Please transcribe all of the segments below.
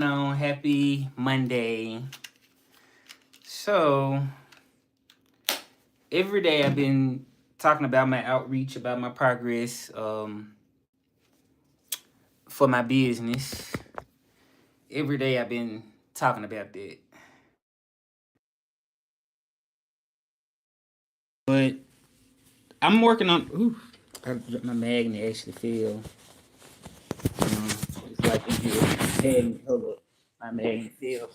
No, happy Monday. So, every day I've been talking about my outreach, about my progress for my business. Every day I've been talking about that. But I'm working on. Ooh, my magnet actually fell. It's like in here. Magnet, hold up. My magnet fell.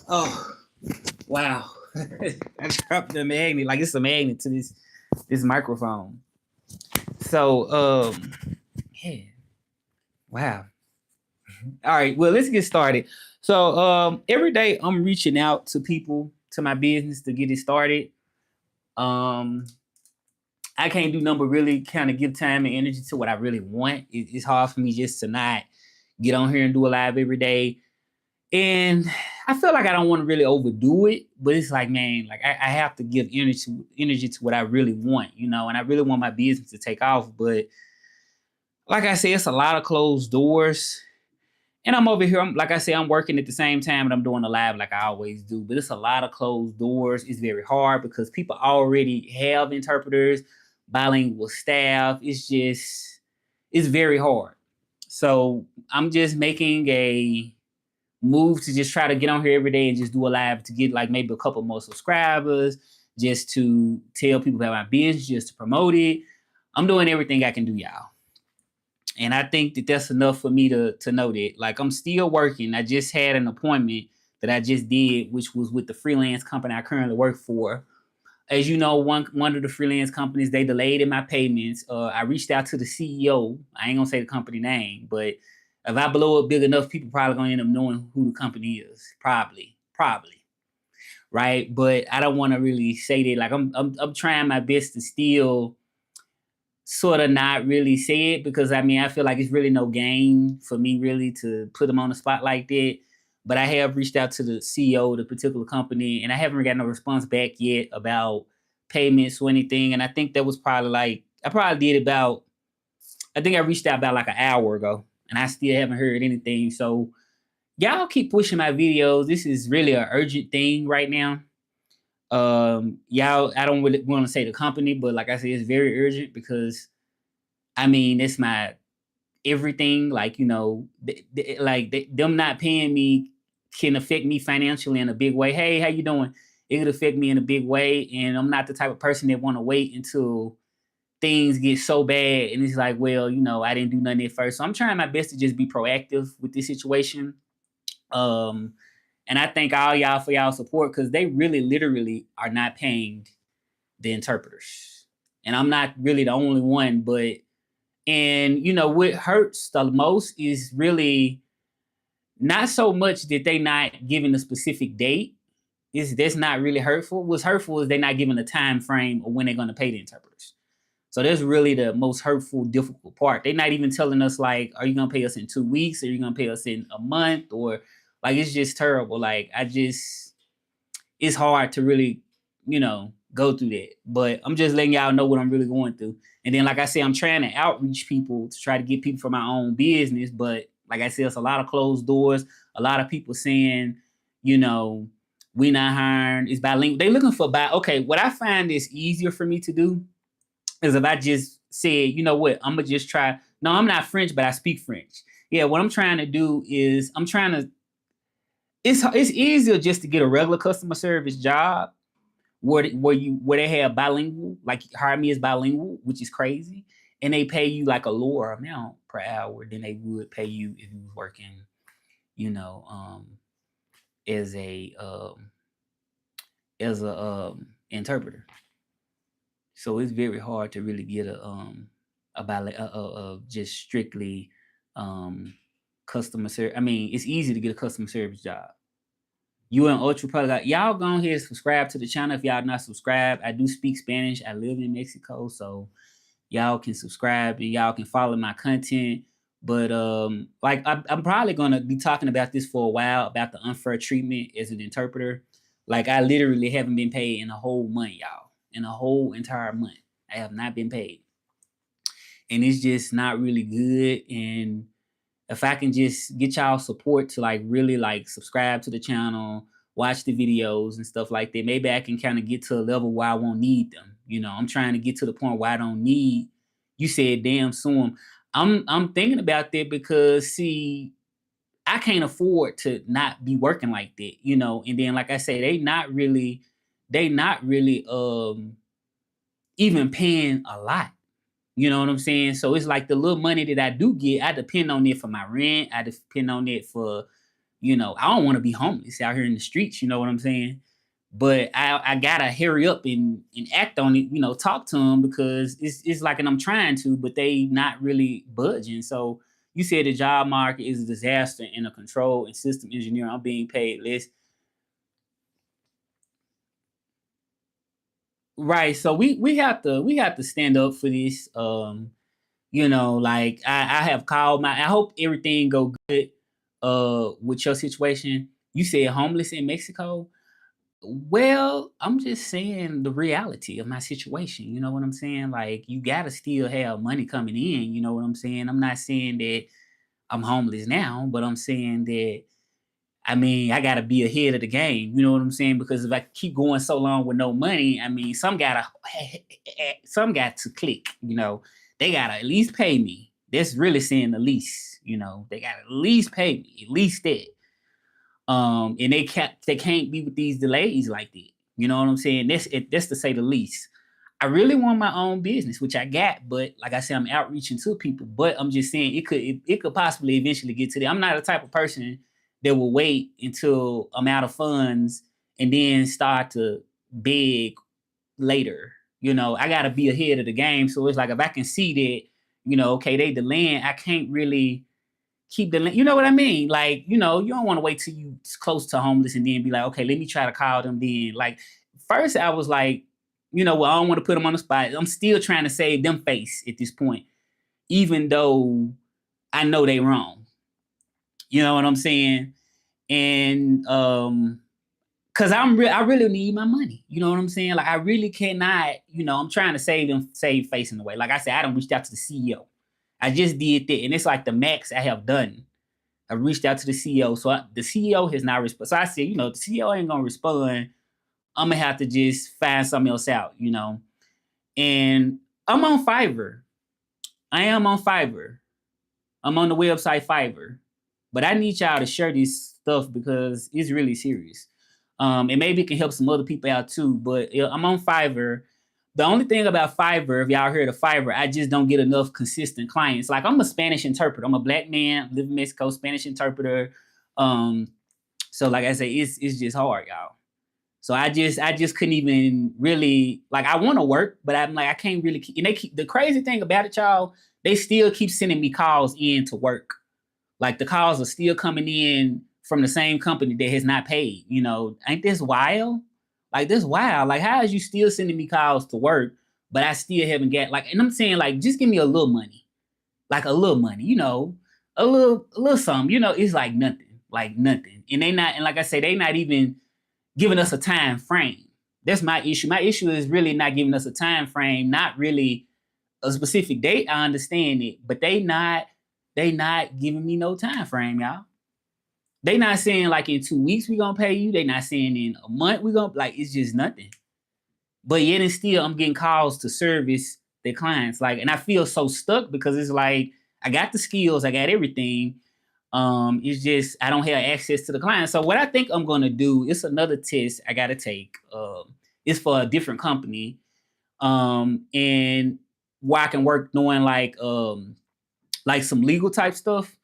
Oh, wow. I dropped the magnet. Like it's a magnet to this microphone. So, yeah. Wow. All right. Well, let's get started. So, every day I'm reaching out to people to my business to get it started. Um, I can't do number really kind of give time and energy to what I really want. It's hard for me just to not get on here and do a live every day. And I feel like I don't want to really overdo it, but it's like, man, like I have to give energy to what I really want, and I really want my business to take off. But like I said, it's a lot of closed doors. And I'm over here. Like I said, I'm working at the same time and I'm doing a live like I always do. But it's a lot of closed doors. It's very hard because people already have interpreters, bilingual staff. It's very hard. So I'm just making a move to just try to get on here every day and just do a live to get like maybe a couple more subscribers, just to tell people about my business, just to promote it. I'm doing everything I can do, y'all. And I think that that's enough for me to know that. Like I'm still working. I just had an appointment that I just did, which was with the freelance company I currently work for. As you know, one of the freelance companies, they delayed in my payments. I reached out to the CEO. I ain't gonna say the company name, but if I blow up big enough, people probably gonna end up knowing who the company is. Probably, right? But I don't want to really say that. Like I'm trying my best to still sort of not really say it because I mean I feel like it's really no gain for me really to put them on the spot like that. But I have reached out to the CEO of the particular company and I haven't got no response back yet about payments or anything. And I think that was probably like I probably did about I think I reached out about like an hour ago and I still haven't heard anything. So y'all keep pushing my videos. This is really an urgent thing right now. Y'all, I don't really want to say the company, but like I said, it's very urgent because I mean, it's my everything. Like them not paying me can affect me financially in a big way. Hey, how you doing? It could affect me in a big way, and I'm not the type of person that want to wait until things get so bad. And it's like, well, I didn't do nothing at first, so I'm trying my best to just be proactive with this situation. Um, and I thank all y'all for y'all support because they really, literally are not paying the interpreters, and I'm not really the only one, but and what hurts the most is really not so much that they not giving a specific date. Is that's not really hurtful. What's hurtful is they not giving a time frame of when they're going to pay the interpreters. So that's really the most hurtful, difficult part. They're not even telling us like, are you gonna pay us in 2 weeks? Are you gonna pay us in a month? Or like it's just terrible. Like it's hard to really, go through that. But I'm just letting y'all know what I'm really going through. And then, like I said, I'm trying to outreach people to try to get people for my own business. But like I said, it's a lot of closed doors. A lot of people saying, you know, we not hiring. It's bilingual. They looking for Okay, what I find is easier for me to do is if I just said, you know what, I'm gonna just try. No, I'm not French, but I speak French. Yeah, what I'm trying to do is I'm trying to. It's easier just to get a regular customer service job where they have bilingual, like hire me as bilingual, which is crazy, and they pay you like a lower amount per hour than they would pay you if you was working, you know, as a interpreter. So it's very hard to really get a just strictly um customer service. I mean, it's easy to get a customer service job. You and Ultra probably got y'all go ahead and subscribe to the channel if y'all not subscribed. I do speak Spanish. I live in Mexico, so y'all can subscribe and y'all can follow my content. But like I'm probably gonna be talking about this for a while about the unfair treatment as an interpreter. Like I literally haven't been paid in a whole month, y'all. In a whole entire month, I have not been paid, and it's just not really good. And if I can just get y'all support to like really like subscribe to the channel, watch the videos and stuff like that, maybe I can kind of get to a level where I won't need them. You know, I'm trying to get to the point where I don't need. You said damn soon. I'm thinking about that because see, I can't afford to not be working like that, you know. And then like I say, they not really even paying a lot. You know what I'm saying? So it's like the little money that I do get, I depend on it for my rent. I depend on it for, you know, I don't want to be homeless out here in the streets. You know what I'm saying? But I gotta hurry up and act on it. You know, talk to them because it's like, and I'm trying to, but they not really budging. So you said the job market is a disaster in a control and system engineer. I'm being paid less. Right. So we have to stand up for this. You know, like I have called my. I hope everything go good. With your situation, you said homeless in Mexico. Well, I'm just saying the reality of my situation. You know what I'm saying? Like you gotta still have money coming in. You know what I'm saying? I'm not saying that I'm homeless now, but I'm saying that I mean, I gotta be ahead of the game. You know what I'm saying? Because if I keep going so long with no money, I mean, some got to click. You know, they gotta at least pay me. That's really saying the least. You know, they gotta at least pay me, at least that. And they can't be with these delays like that. You know what I'm saying? That's to say the least. I really want my own business, which I got, but like I said, I'm outreaching to people. But I'm just saying it could possibly eventually get to that. I'm not the type of person that will wait until I'm out of funds and then start to beg later. You know, I gotta be ahead of the game. So it's like if I can see that, you know, okay, they delaying, I can't really keep the you know what I mean? Like, you know, you don't want to wait till you close to homeless and then be like, okay, let me try to call them then. Like first I was like, you know, well, I don't want to put them on the spot. I'm still trying to save them face at this point, even though I know they wrong. You know what I'm saying? And cause I really need my money. You know what I'm saying? Like I really cannot, you know, I'm trying to save face in the way. Like I said, I don't reached out to the CEO. I just did that. And it's like the max I have done. I reached out to the CEO. So the CEO has not responded. So I said, you know, the CEO ain't gonna respond. I'm gonna have to just find something else out, you know. And I'm on Fiverr. I am on Fiverr. I'm on the website Fiverr. But I need y'all to share this stuff because it's really serious. And maybe it can help some other people out too. But I'm on Fiverr. The only thing about Fiverr, if y'all heard of Fiverr, I just don't get enough consistent clients. Like I'm a Spanish interpreter. I'm a black man, live in Mexico, Spanish interpreter. Um, so like I say, it's just hard, y'all. So I just couldn't even really like I want to work, but I'm like I can't really. And they keep the crazy thing about it, y'all. They still keep sending me calls in to work. Like the calls are still coming in from the same company that has not paid. You know, ain't this wild? Like this wild. Like how is you still sending me calls to work, but I still haven't got like. And I'm saying like just give me a little money, like a little money. You know, a little something. You know, it's like nothing. And they not. And like I say, they not even giving us a time frame. That's my issue. My issue is really not giving us a time frame, not really a specific date. I understand it, but they not giving me no time frame, y'all. They not saying like in 2 weeks we gonna pay you. They not saying in a month we gonna like it's just nothing. But yet and still I'm getting calls to service their clients. Like, and I feel so stuck because it's like I got the skills, I got everything. It's just I don't have access to the client. So what I think I'm gonna do, it's another test I gotta take. It's for a different company. And where I can work knowing like some legal type stuff,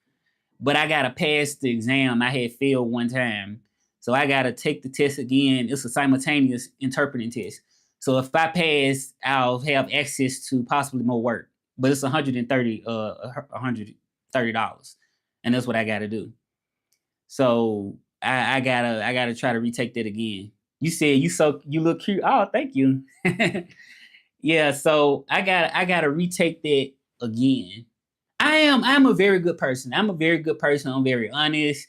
but I gotta pass the exam. I had failed one time, so I gotta take the test again. It's a simultaneous interpreting test. So if I pass, I'll have access to possibly more work. But it's $130, and that's what I gotta do. So I gotta try to retake that again. You said you look cute. Oh, thank you. Yeah, so I gotta retake that again. I I'm a very good person. I'm a very good person. I'm very honest.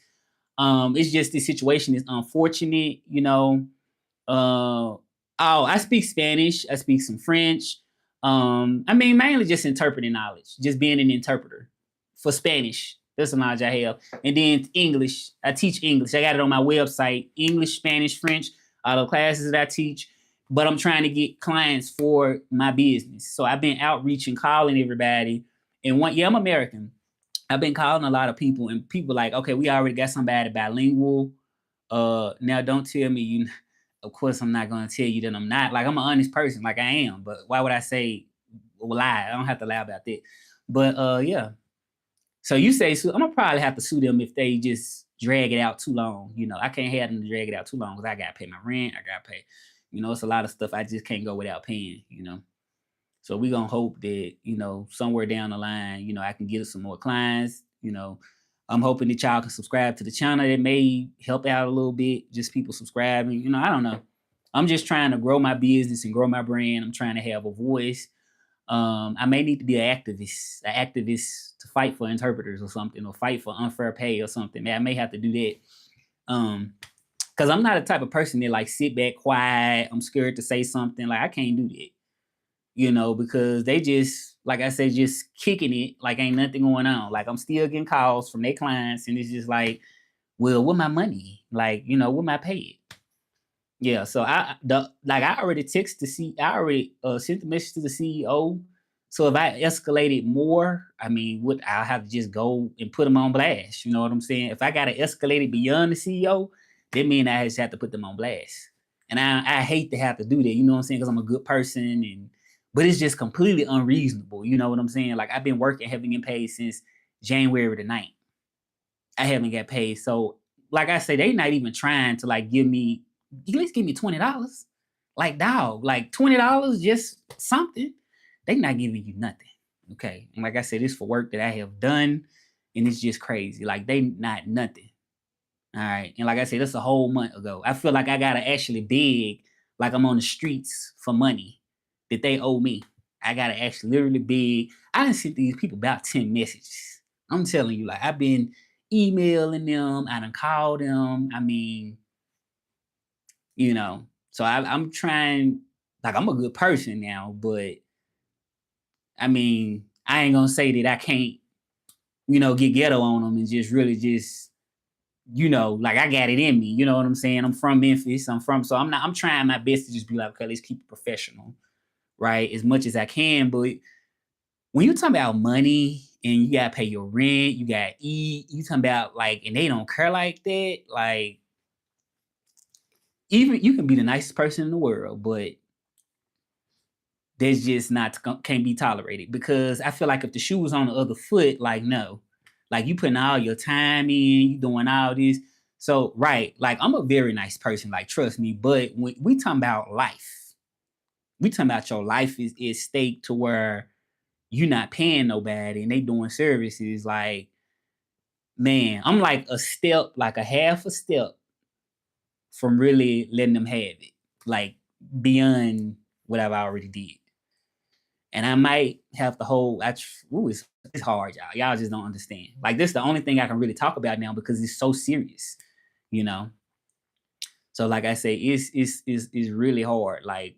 It's just the situation is unfortunate, you know. Oh, I speak Spanish. I speak some French. I mean, mainly just interpreting knowledge, just being an interpreter for Spanish. That's the knowledge I have. And then English. I teach English. I got it on my website. English, Spanish, French, all the classes that I teach. But I'm trying to get clients for my business. So I've been outreaching, calling everybody. And I'm American. I've been calling a lot of people, and people like, okay, we already got somebody bilingual. Now don't tell me you. Of course, I'm not gonna tell you that I'm not. Like I'm an honest person, like I am. But why would I say lie? I don't have to lie about that. But yeah. So you say I'm gonna probably have to sue them if they just drag it out too long. You know, I can't have them to drag it out too long because I gotta pay my rent. I gotta pay. You know, it's a lot of stuff I just can't go without paying. You know. So we're gonna hope that, you know, somewhere down the line, you know, I can get us some more clients. You know, I'm hoping that y'all can subscribe to the channel. That may help out a little bit, just people subscribing. You know, I don't know. I'm just trying to grow my business and grow my brand. I'm trying to have a voice. I may need to be an activist to fight for interpreters or something, or fight for unfair pay or something. I may have to do that. Because I'm not the type of person that like sit back quiet. I'm scared to say something. Like I can't do that, you know, because they just, like I said, just kicking it like ain't nothing going on. Like I'm still getting calls from their clients, and it's just like, well, what my money? Like, you know, what my pay? Yeah, so I already I already sent the message to the CEO. So if I escalated more, I mean, what I'll have to just go and put them on blast. You know what I'm saying? If I got to escalate it beyond the CEO, that means I just have to put them on blast. And I hate to have to do that. You know what I'm saying? Because I'm a good person, and but it's just completely unreasonable. You know what I'm saying? Like I've been working, haven't been paid since January the 9th. I haven't got paid. So like I say, they not even trying to like give me, at least give me $20. Like dog, like $20, just something. They not giving you nothing. Okay. And like I said, it's for work that I have done. And it's just crazy. Like they not nothing. All right. And like I said, that's a whole month ago. I feel like I gotta actually beg, like I'm on the streets for money that they owe me. I gotta actually literally beg. I done sent these people about 10 messages. I'm telling you, like I've been emailing them, I done called them. I mean, you know, so I'm trying, like I'm a good person now, but I mean, I ain't gonna say that I can't, you know, get ghetto on them and just really just, you know, like I got it in me. You know what I'm saying? I'm from Memphis. So I'm trying my best to just be like, okay, let's keep it professional, right? As much as I can. But when you talking about money and you gotta pay your rent, you gotta eat, you talking about like, and they don't care like that, like even you can be the nicest person in the world, but that's just not can't be tolerated because I feel like if the shoe was on the other foot, like no, like you putting all your time in, you doing all this. So right, like I'm a very nice person, like trust me. But when we talking about life, we talking about your life is stake to where you're not paying nobody and they doing services. Like man, I'm like a step, like a half a step from really letting them have it, like beyond what I've already did. And I might have to hold. It's hard, y'all. Y'all just don't understand. Like this, is the only thing I can really talk about now because it's so serious, you know. So, like I say, it's really hard. Like,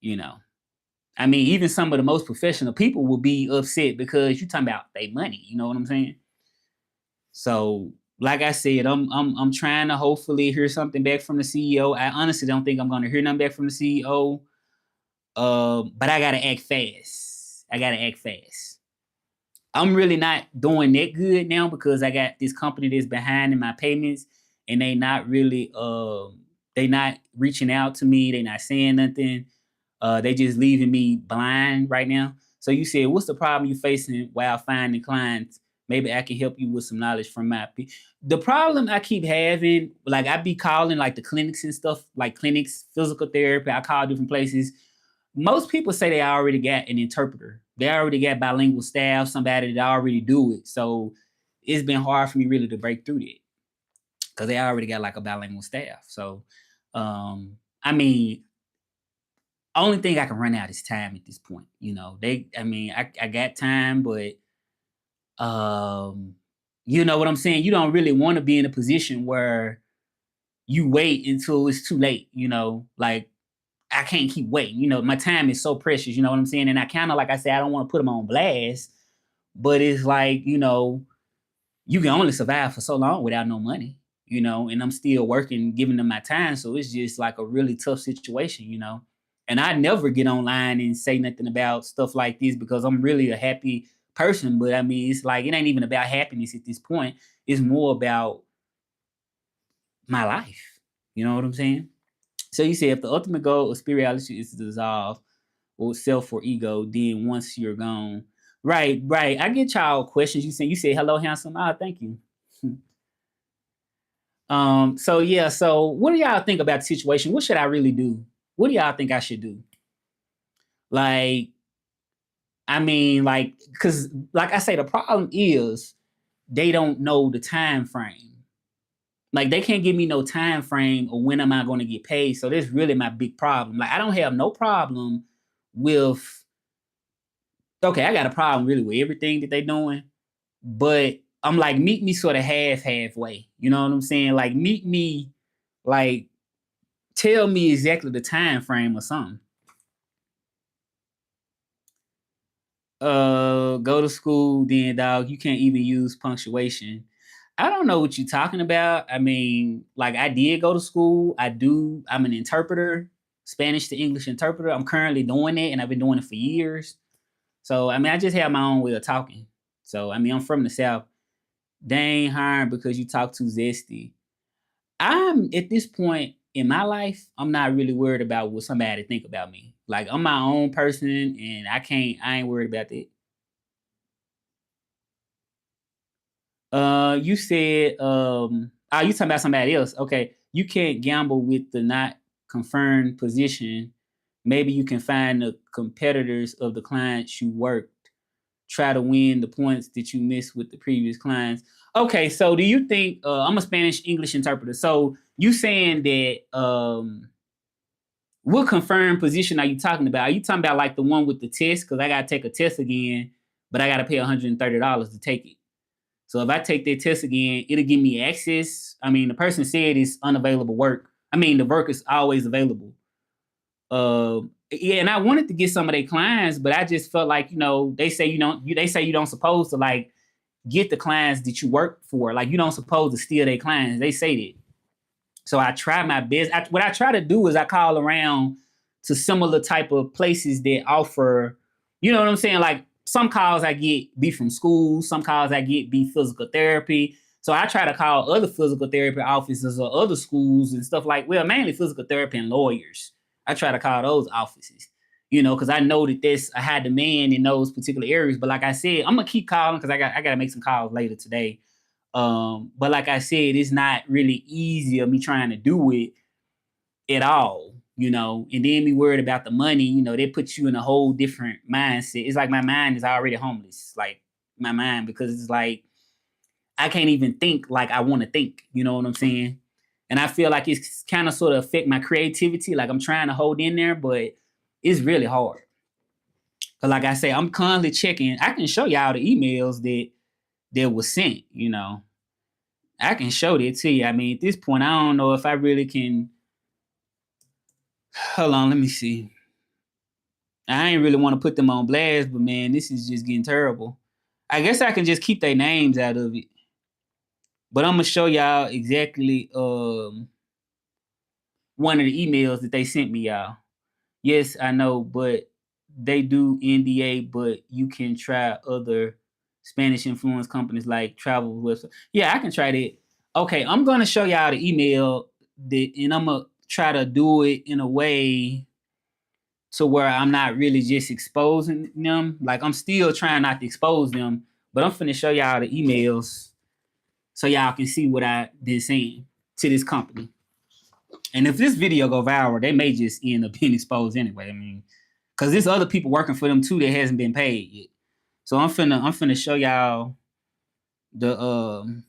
you know, I mean, even some of the most professional people will be upset because you're talking about their money. You know what I'm saying? So, like I said, I'm trying to hopefully hear something back from the CEO. I honestly don't think I'm going to hear nothing back from the CEO. But I gotta act fast. I gotta act fast. I'm really not doing that good now because I got this company that's behind in my payments, and they not reaching out to me. They not saying nothing. They just leaving me blind right now. So you said, what's the problem you facing while finding clients? Maybe I can help you with some knowledge from the problem I keep having, like I be calling like the clinics and stuff, like clinics, physical therapy. I call different places. Most people say they already got an interpreter. They already got bilingual staff, somebody that already do it. So it's been hard for me really to break through that because they already got like a bilingual staff. So, I mean, only thing I can run out is time at this point. You know, I got time, but You know what I'm saying? You don't really want to be in a position where you wait until it's too late, you know, like I can't keep waiting. You know, my time is so precious, you know what I'm saying? And I kind of, like I said, I don't want to put them on blast, but it's like, you know, you can only survive for so long without no money, you know, and I'm still working, giving them my time. So it's just like a really tough situation, you know. And I never get online and say nothing about stuff like this because I'm really a happy person. But I mean, it's like it ain't even about happiness at this point. It's more about my life. You know what I'm saying? So you say if the ultimate goal of spirituality is to dissolve or self or ego, then once you're gone. Right, right. I get y'all questions. You say hello, handsome. Ah, thank you. So yeah, so what do y'all think about the situation? What should I really do? What do y'all think I should do? Like, I mean, like, cause like I say, the problem is they don't know the time frame. Like they can't give me no time frame or when am I going to get paid. So that's really my big problem. Like I don't have no problem with okay, I got a problem really with everything that they're doing, but I'm like meet me sort of halfway. You know what I'm saying? Like meet me like tell me exactly the time frame or something. Go to school, then dog, you can't even use punctuation. I don't know what you're talking about. I mean, like I did go to school. I'm an interpreter, Spanish to English interpreter. I'm currently doing it and I've been doing it for years. So I mean I just have my own way of talking. So I mean I'm from the South. They ain't hiring because you talk too zesty. I'm at this point in my life, I'm not really worried about what somebody think about me. Like I'm my own person and I ain't worried about that. You said you talking about somebody else. Okay. You can't gamble with the not confirmed position. Maybe you can find the competitors of the clients you worked. Try to win the points that you missed with the previous clients. Okay, so do you think I'm a Spanish English interpreter? So you saying that what confirmed position are you talking about? Are you talking about like the one with the test? Because I gotta take a test again, but I gotta pay $130 to take it. So if I take that test again, it'll give me access. I mean, the person said it's unavailable work. I mean, the work is always available. Yeah, and I wanted to get some of their clients, but I just felt like they say they say you don't supposed to like get the clients that you work for. Like you don't supposed to steal their clients. They say that. So I try my best. What I try to do is I call around to similar type of places that offer, you know what I'm saying? Like some calls I get be from school, some calls I get be physical therapy. So I try to call other physical therapy offices or other schools and stuff like, well, mainly physical therapy and lawyers. I try to call those offices, because I know that there's a high demand in those particular areas. But like I said, I'm gonna keep calling because I got to make some calls later today. But like I said, it's not really easy of me trying to do it at all. And then me worried about the money, they put you in a whole different mindset. It's like my mind is already homeless, like my mind, because it's like I can't even think like I want to think, you know what I'm saying? And I feel like it's kind of sort of affect my creativity. Like I'm trying to hold in there, but it's really hard. Cause like I say, I'm constantly checking. I can show y'all the emails that was sent. I can show that to you. I mean, at this point, I don't know if I really can. Hold on, let me see. I ain't really want to put them on blast, but man, this is just getting terrible. I guess I can just keep their names out of it. But I'm gonna show y'all exactly one of the emails that they sent me, y'all. Yes, I know, but they do NDA, but you can try other Spanish influence companies like travel with. Yeah, I can try that. Okay, I'm gonna show y'all the email and I'm gonna try to do it in a way to where I'm not really just exposing them. Like I'm still trying not to expose them, but I'm finna show y'all the emails so y'all can see what I been saying to this company. And if this video go viral, they may just end up being exposed anyway. I mean, because there's other people working for them too that hasn't been paid yet. So I'm finna show y'all the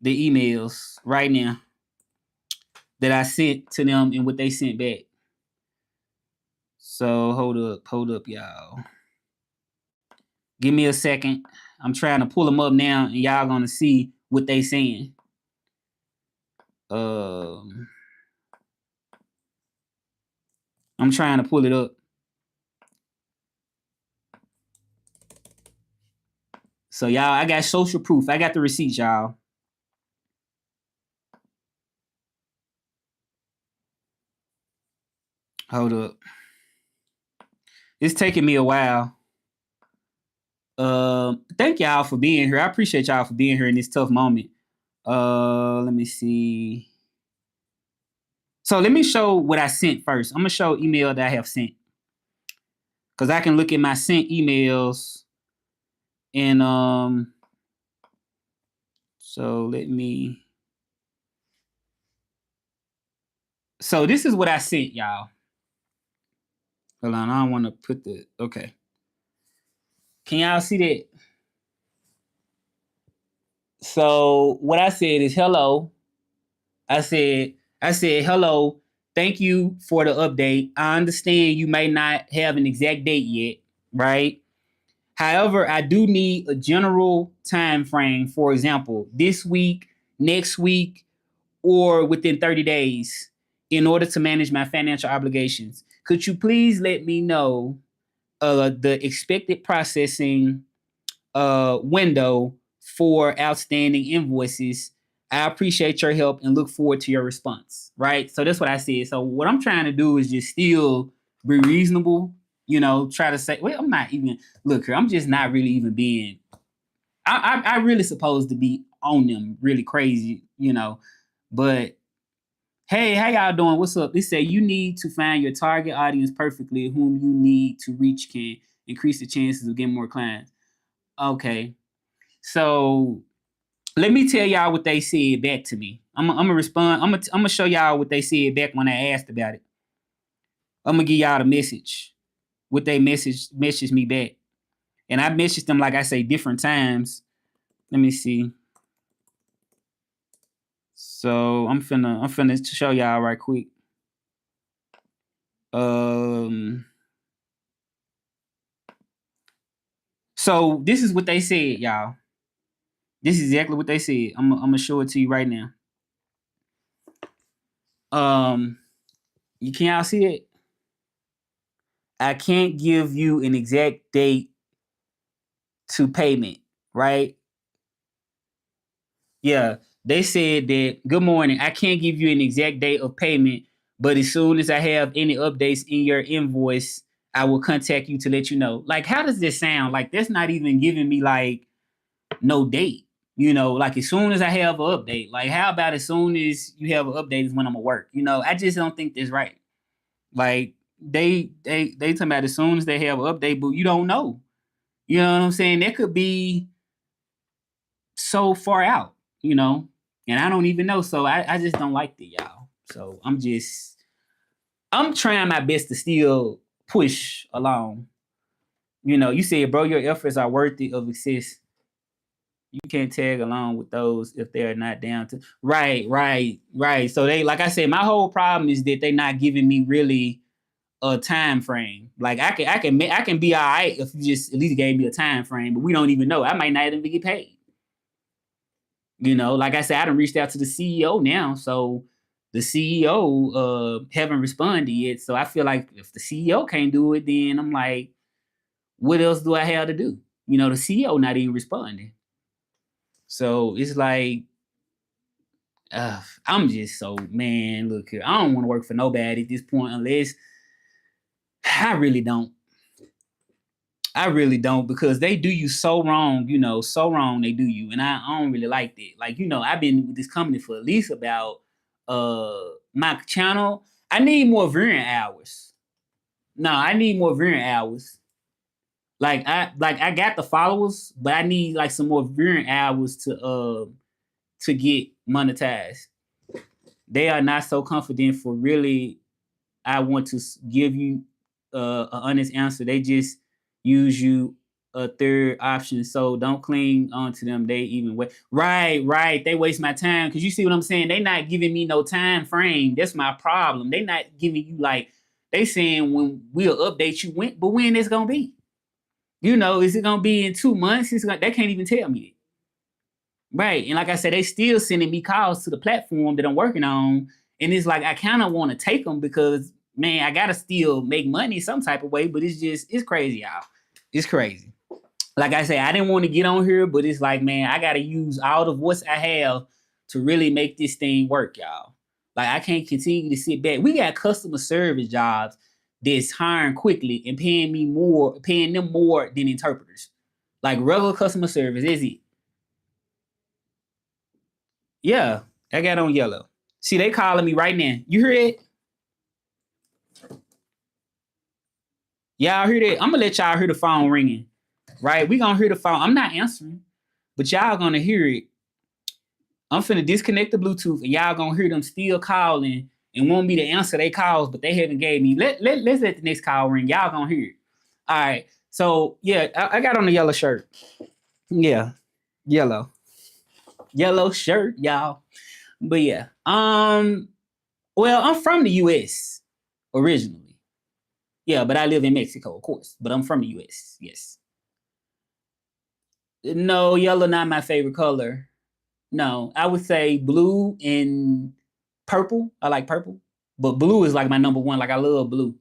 the emails right now that I sent to them and what they sent back. So hold up, y'all. Give me a second. I'm trying to pull them up now, and y'all gonna see what they saying. I'm trying to pull it up. So y'all, I got social proof. I got the receipts, y'all. Hold up. It's taking me a while. Thank y'all for being here. I appreciate y'all for being here in this tough moment. Let me see. So let me show what I sent first. I'm gonna show email that I have sent, because I can look at my sent emails and so let me. So this is what I sent y'all. Hold on, I don't want to put the okay. Can y'all see that? So what I said is hello. I said hello. Thank you for the update. I understand you may not have an exact date yet, right? However, I do need a general time frame. For example, this week, next week, or within 30 days in order to manage my financial obligations. Could you please let me know the expected processing window for outstanding invoices? I appreciate your help and look forward to your response. Right. So that's what I said. So what I'm trying to do is just still be reasonable, try to say, well, I'm not even, look here, I'm just not really even being, I really supposed to be on them really crazy, but hey, how y'all doing? What's up? They say you need to find your target audience perfectly, whom you need to reach can increase the chances of getting more clients. Okay. So let me tell y'all what they said back to me. I'm gonna respond. I'm gonna show y'all what they said back when I asked about it. I'm gonna give y'all the message. What they messaged me back. And I messaged them, like I say, different times. Let me see. So I'm finna show y'all right quick. So this is what they said, y'all. This is exactly what they said. I'm gonna show it to you right now. You can y'all see it? I can't give you an exact date to payment, right? Yeah, they said that, good morning. I can't give you an exact date of payment, but as soon as I have any updates in your invoice, I will contact you to let you know. Like, how does this sound? Like, that's not even giving me like no date. Like as soon as I have an update, like how about as soon as you have an update is when I'm gonna work? I just don't think that's right. Like they talking about as soon as they have an update, but you don't know. You know what I'm saying? That could be so far out, and I don't even know. So I just don't like that, y'all. So I'm trying my best to still push along. You said, bro, your efforts are worthy of success. You can't tag along with those if they're not down to right. So they, like I said, my whole problem is that they're not giving me really a time frame. Like I can be all right if you just at least gave me a time frame, but we don't even know. I might not even get paid. Like I said, I done reached out to the CEO now, so the CEO haven't responded yet. So I feel like if the CEO can't do it, then I'm like, what else do I have to do? The CEO not even responding. So it's like, I'm just so, man, look here. I don't want to work for nobody at this point unless I really don't. I really don't, because they do you so wrong, so wrong they do you. And I don't really like that. Like, I've been with this company for at least about my channel. I need more viewing hours. No, I need more viewing hours. Like I got the followers, but I need like some more viewing hours to get monetized. They are not so confident for really. I want to give you an honest answer. They just use you a third option. So don't cling on to them. They even wait. Right. They waste my time, because you see what I'm saying. They not giving me no time frame. That's my problem. They not giving you like, they saying when we'll update you, but when it's gonna be. You know, is it gonna be in 2 months? They can't even tell me that. Right. And like I said, they still sending me calls to the platform that I'm working on. And it's like I kind of want to take them because man, I gotta still make money some type of way, but it's crazy, y'all. It's crazy. Like I say, I didn't want to get on here, but it's like, man, I gotta use all the voice I have to really make this thing work, y'all. Like I can't continue to sit back. We got customer service jobs that's hiring quickly and paying them more than interpreters. Like regular customer service, is it? Yeah, I got on yellow. See, they calling me right now. You hear it? Y'all hear that? I'm gonna let y'all hear the phone ringing. Right? We gonna hear the phone. I'm not answering, but y'all gonna hear it. I'm finna disconnect the Bluetooth, and y'all gonna hear them still calling and want me to answer their calls, but they haven't gave me. Let's let the next call ring. Y'all gonna hear it. All right. So yeah, I got on the yellow shirt. Yeah, yellow shirt, y'all. But yeah, well, I'm from the U.S. originally. Yeah, but I live in Mexico, of course. But I'm from the U.S. Yes. No, yellow not my favorite color. No, I would say blue and purple. I like purple, but blue is like my number one. Like I love blue.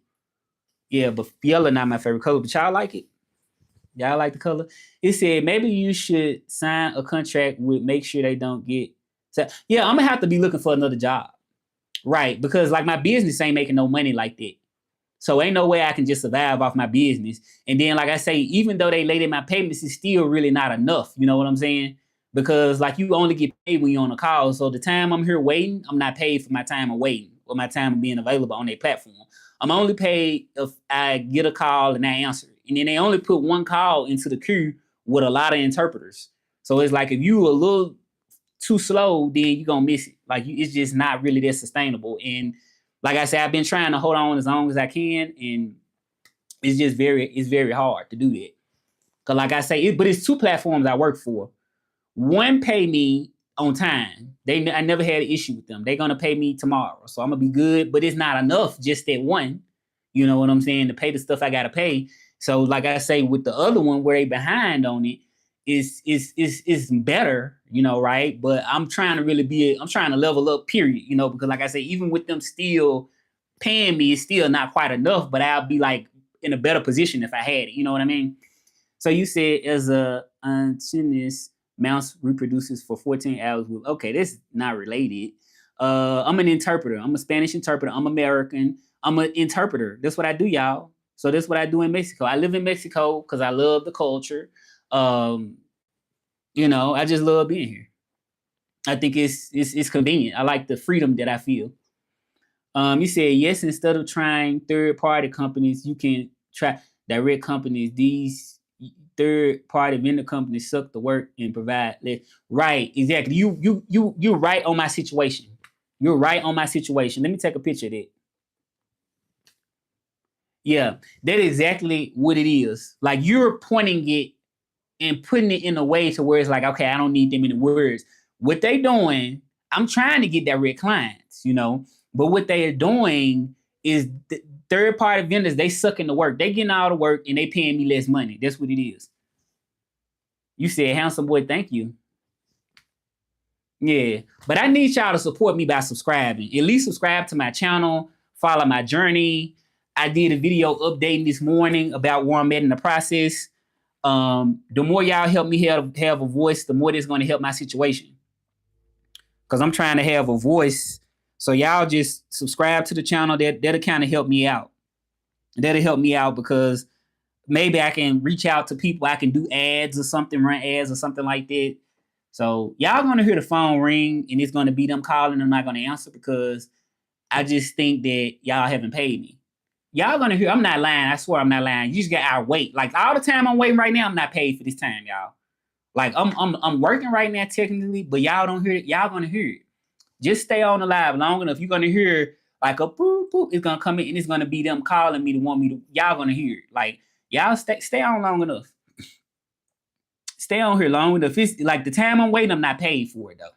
Yeah, but yellow not my favorite color. But y'all like it. Y'all like the color. It said maybe you should sign a contract with. Make sure they don't get. So yeah, I'm gonna have to be looking for another job, right? Because like my business ain't making no money like that. So ain't no way I can just survive off my business. And then, like I say, even though they late in my payments, it's still really not enough. You know what I'm saying? Because like you only get paid when you're on a call. So the time I'm here waiting, I'm not paid for my time of waiting or my time of being available on their platform. I'm only paid if I get a call and I answer it. And then they only put one call into the queue with a lot of interpreters. So it's like if you a little too slow, then you're gonna miss it. Like it's just not really that sustainable. And like I said, I've been trying to hold on as long as I can, and it's very hard to do that. Cause like I say, but it's two platforms I work for. One pay me on time. I never had an issue with them. They're gonna pay me tomorrow, so I'm gonna be good. But it's not enough just that one. You know what I'm saying? To pay the stuff I gotta pay. So like I say, with the other one where they behind on it, is better, you know, right? But I'm trying to I'm trying to level up, period, you know, because like I say, even with them still paying me, it's still not quite enough, but I'll be like in a better position if I had it, you know what I mean? So you said as a Antinous mouse reproduces for 14 hours. Okay, this is not related. I'm an interpreter. I'm a Spanish interpreter. I'm American. I'm an interpreter. That's what I do, y'all. So that's what I do in Mexico. I live in Mexico because I love the culture. Um, you know, I just love being here. I think it's convenient. I like the freedom that I feel. You said yes. Instead of trying third party companies, you can try direct companies. These third party vendor companies suck the work and provide less. Right, exactly. You're right on my situation. You're right on my situation. Let me take a picture of that. Yeah, that is exactly what it is. Like you're pointing it and putting it in a way to where it's like, okay, I don't need them many words. What they doing, I'm trying to get direct clients, you know, but what they are doing is the third party vendors, they sucking the work. They getting all the work and they paying me less money. That's what it is. You said, handsome boy, thank you. Yeah, but I need y'all to support me by subscribing. At least subscribe to my channel, follow my journey. I did a video updating this morning about where I'm at in the process. The more y'all help me have a voice, the more that's going to help my situation. Because I'm trying to have a voice. So y'all just subscribe to the channel. That'll kind of help me out. That'll help me out because maybe I can reach out to people. I can do ads or something, run ads or something like that. So y'all gonna hear the phone ring and it's gonna be them calling. I'm not gonna answer because I just think that y'all haven't paid me. Y'all gonna hear. I'm not lying. I swear I'm not lying. You just got to wait. Like all the time I'm waiting right now, I'm not paid for this time, y'all. Like I'm working right now technically, but y'all don't hear it. Y'all gonna hear it. Just stay on the live long enough. You're gonna hear like a boop boop. It's gonna come in and it's gonna be them calling me to want me to. Y'all gonna hear it. Like y'all stay on long enough. Stay on here long enough. It's like the time I'm waiting, I'm not paid for it though.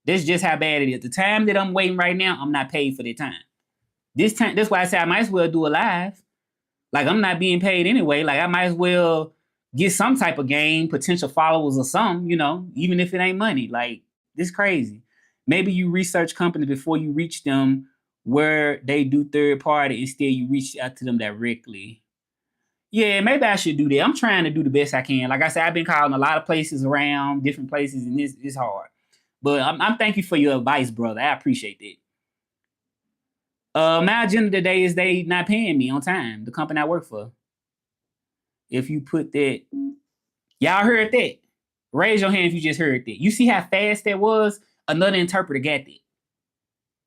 That's just how bad it is. The time that I'm waiting right now, I'm not paid for the time. This time, that's why I say I might as well do a live. Like I'm not being paid anyway. Like I might as well get some type of gain, potential followers or something, you know, even if it ain't money. Like, this crazy. Maybe you research companies before you reach them where they do third party. Instead, you reach out to them directly. Yeah, maybe I should do that. I'm trying to do the best I can. Like I said, I've been calling a lot of places around, different places, and it's hard. But I'm thank you for your advice, brother. I appreciate that. My agenda today is they not paying me on time, the company I work for. If you put that, y'all heard that? Raise your hand if you just heard that. You see how fast that was? Another interpreter got that.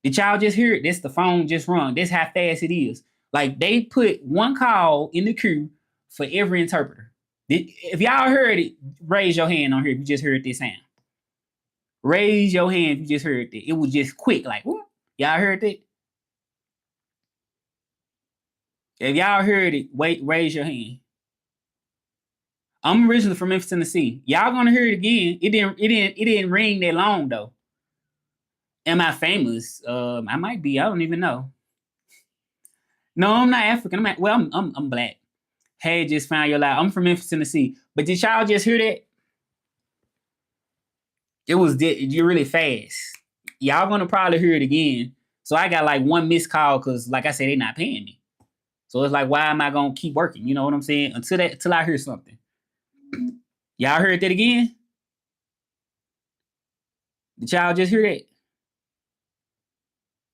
Did y'all just hear it? That's the phone just rung. That's how fast it is. Like, they put one call in the queue for every interpreter. If y'all heard it, raise your hand on here if you just heard this sound. Raise your hand if you just heard that. It was just quick, like, whoop. Y'all heard that? If y'all heard it, raise your hand. I'm originally from Memphis, Tennessee. Y'all gonna hear it again. It didn't ring that long though. Am I famous? I might be. I don't even know. No, I'm not African. I'm black. Hey, just found your life. I'm from Memphis, Tennessee. But did y'all just hear that? You're really fast. Y'all gonna probably hear it again. So I got like one missed call because, like I said, they're not paying me. So it's like, why am I gonna keep working? You know what I'm saying? Until I hear something. Y'all heard that again? Did y'all just hear that?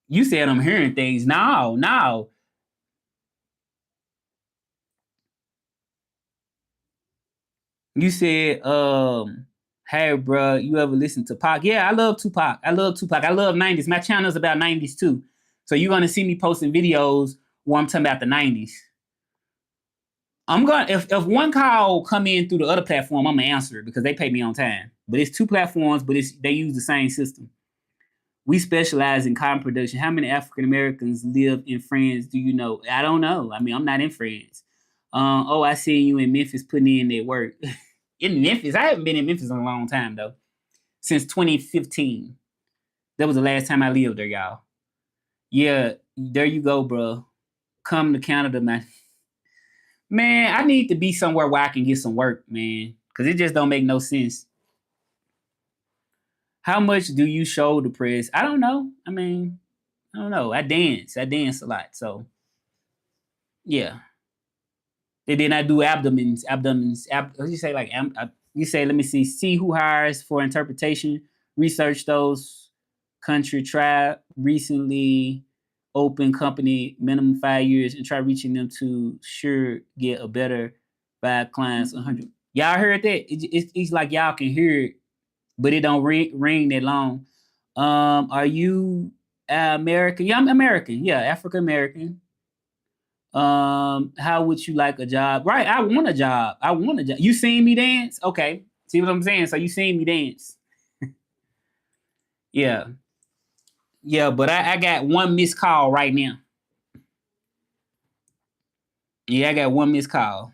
You said I'm hearing things. No. You said, hey, bro, you ever listen to Pac? Yeah, I love Tupac. I love 90s. My channel's about 90s too. So you're gonna see me posting videos where I'm talking about the 90s. I'm gonna if one call come in through the other platform, I'm gonna answer it because they pay me on time. But it's two platforms, but they use the same system. We specialize in cotton production. How many African Americans live in France? Do you know? I don't know. I mean, I'm not in France. I see you in Memphis putting in that work. In Memphis, I haven't been in Memphis in a long time though. Since 2015. That was the last time I lived there, y'all. Yeah, there you go, bro. Come to Canada, man. Man, I need to be somewhere where I can get some work, man. Cause it just don't make no sense. How much do you shoulder press? I don't know. I mean, I don't know. I dance a lot. So yeah. And then I do abdomens. What you say? Like, you say, let me see who hires for interpretation, research those country, try recently open company, minimum 5 years, and try reaching them to sure get a better 5 clients, 100. Y'all heard that? It's like y'all can hear it, but it don't ring that long. Are you American? Yeah, I'm American. Yeah, African American. How would you like a job? Right, I want a job. You seen me dance? Okay. See what I'm saying? So you seen me dance. Yeah. Yeah, but I got one missed call right now. Yeah, I got one missed call.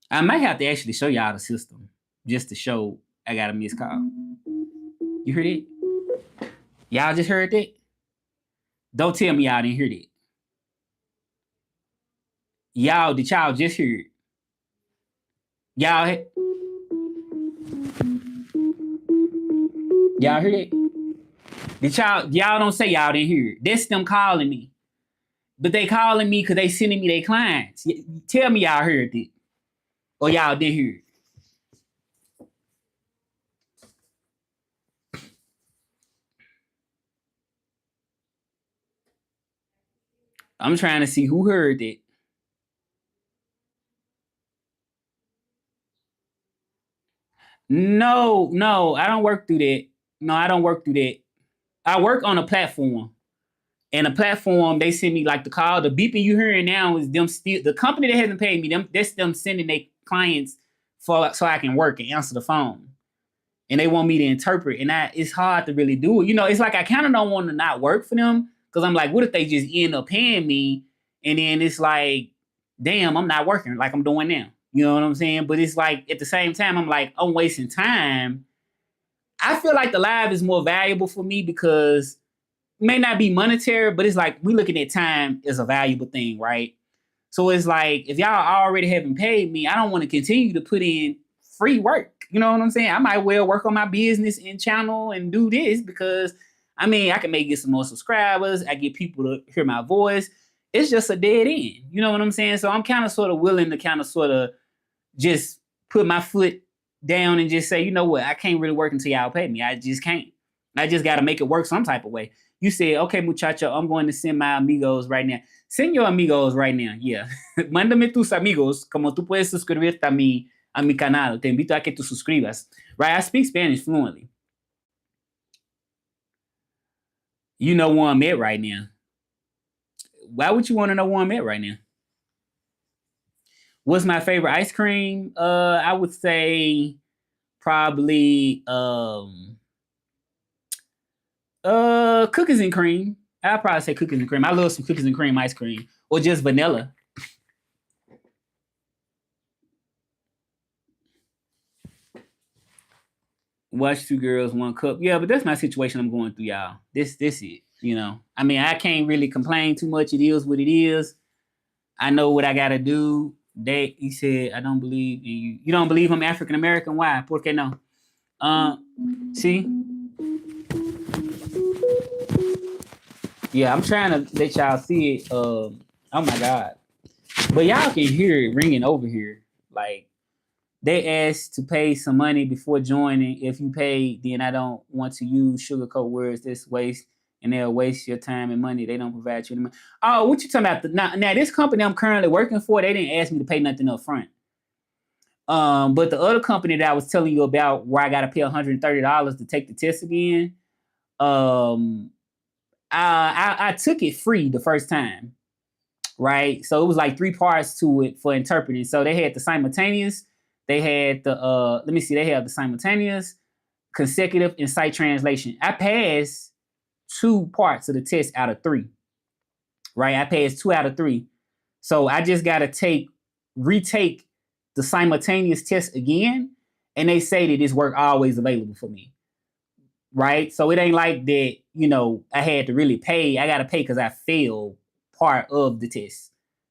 I might have to actually show y'all the system just to show I got a missed call. You heard it? Y'all just heard that? Don't tell me y'all didn't hear that. Did y'all just hear it? Y'all heard it? Did y'all don't say y'all didn't hear it. That's them calling me. But they calling me because they sending me their clients. Tell me y'all heard it. Or y'all didn't hear it. I'm trying to see who heard it. No, I don't work through that. No, I don't work through that. I work on a platform. And the platform, they send me like the call. The beeping you hearing now is them still the company that hasn't paid me. That's them sending their clients so I can work and answer the phone. And they want me to interpret, and it's hard to really do it. You know, it's like I kind of don't want to not work for them because I'm like, what if they just end up paying me, and then it's like, damn, I'm not working like I'm doing now. You know what I'm saying? But it's like at the same time, I'm like, I'm wasting time. I feel like the live is more valuable for me because it may not be monetary, but it's like we looking at time as a valuable thing, right? So it's like, if y'all already haven't paid me, I don't want to continue to put in free work. You know what I'm saying? I might well work on my business and channel and do this because I mean, I can make get some more subscribers. I get people to hear my voice. It's just a dead end. You know what I'm saying? So I'm kind of sort of willing to kind of sort of just put my foot down and just say, you know what, I can't really work until y'all pay me. I just can't. I just got to make it work some type of way. You said, okay, muchacho, I'm going to send my amigos right now. Send your amigos right now. Yeah. Mándame tus amigos, como tú puedes suscribirte a mi canal. Te invito a que tú suscribas. Right? I speak Spanish fluently. You know where I'm at right now. Why would you want to know where I'm at right now? What's my favorite ice cream? I would say probably cookies and cream. I'd probably say cookies and cream. I love some cookies and cream ice cream. Or just vanilla. Watch Two Girls, One Cup. Yeah, but that's my situation I'm going through, y'all. This it. You know. I mean, I can't really complain too much. It is what it is. I know what I gotta do. He said, I don't believe in you. You don't believe I'm African American? Why? Por qué no? See? Yeah, I'm trying to let y'all see it. Oh my God. But y'all can hear it ringing over here. Like, they asked to pay some money before joining. If you pay, then I don't want to use sugarcoat words. This waste, and they'll waste your time and money. They don't provide you the money. Oh, what you talking about? Now, this company I'm currently working for, they didn't ask me to pay nothing up front. But the other company that I was telling you about, where I got to pay $130 to take the test again, I took it free the first time, right? So it was like 3 parts to it for interpreting. So they had the simultaneous, they had the they have the simultaneous, consecutive, and sight translation. I passed 2 parts of the test out of 3, right? I passed 2 out of 3. So I just got to retake the simultaneous test again, and they say that this work always available for me, right? So it ain't like that, you know, I had to really pay. I got to pay because I failed part of the test.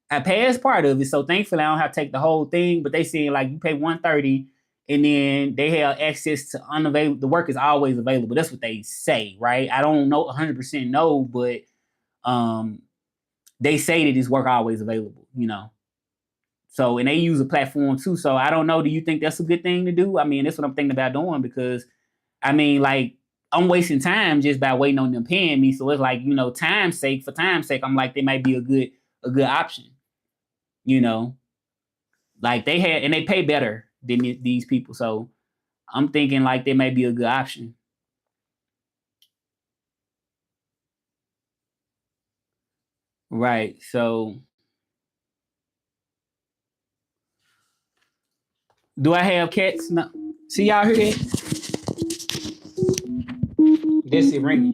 I passed part of it, so thankfully I don't have to take the whole thing. But they saying like you pay $130, and then they have access to unavailable. The work is always available. That's what they say, right? I don't know 100% know, but they say that this work always available, you know. So, and they use a platform too. So I don't know. Do you think that's a good thing to do? I mean, that's what I'm thinking about doing because, I mean, like, I'm wasting time just by waiting on them paying me. So it's like, you know, for time's sake, I'm like, they might be a good option. You know, like they pay better than these people. So I'm thinking like they might be a good option. Right. So do I have cats? No. See y'all hear that? That's it ringing.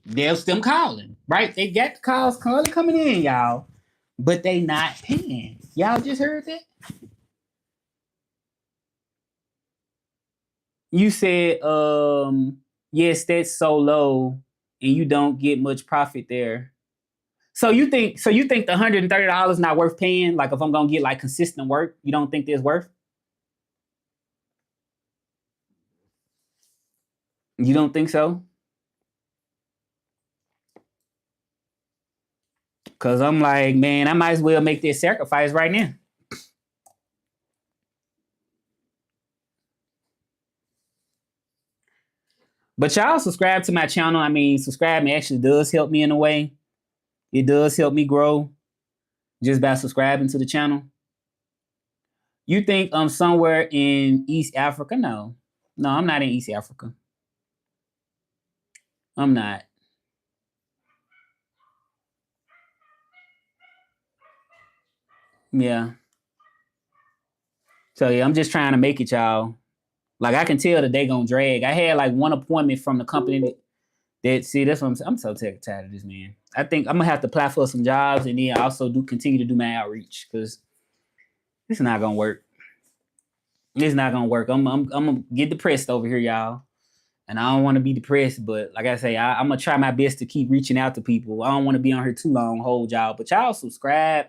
There's them calling, right? They got the calls coming in, y'all, but they not paying. Y'all just heard that? You said, yes, that's so low, and you don't get much profit there. So you think the $130 not worth paying? Like if I'm gonna get like consistent work, you don't think there's worth? You don't think so? Cause I'm like, man, I might as well make this sacrifice right now. But y'all subscribe to my channel. I mean, subscribing actually does help me in a way. It does help me grow just by subscribing to the channel. You think I'm somewhere in East Africa? No. No, I'm not in East Africa. I'm not. Yeah. So yeah, I'm just trying to make it, y'all. Like I can tell that they gonna drag. I had like one appointment from the company that see that's what I'm so tired of this, man. I think I'm gonna have to apply for some jobs and then also continue to do my outreach because it's not gonna work. It's not gonna work. I'm gonna get depressed over here, y'all. and I don't want to be depressed, but like I say, I'm gonna try my best to keep reaching out to people. I don't want to be on here too long, hold y'all, but y'all subscribe.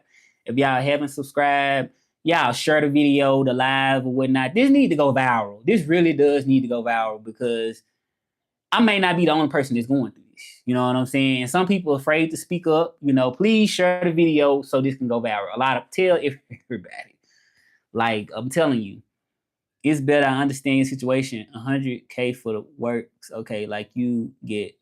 If y'all haven't subscribed, y'all share the video, the live or whatnot. This need to go viral. This really does need to go viral because I may not be the only person that's going through this. You know what I'm saying? And some people are afraid to speak up. You know, please share the video so this can go viral. Tell everybody. Like I'm telling you, it's better. I understand your situation. 100K for the works. Okay, like you get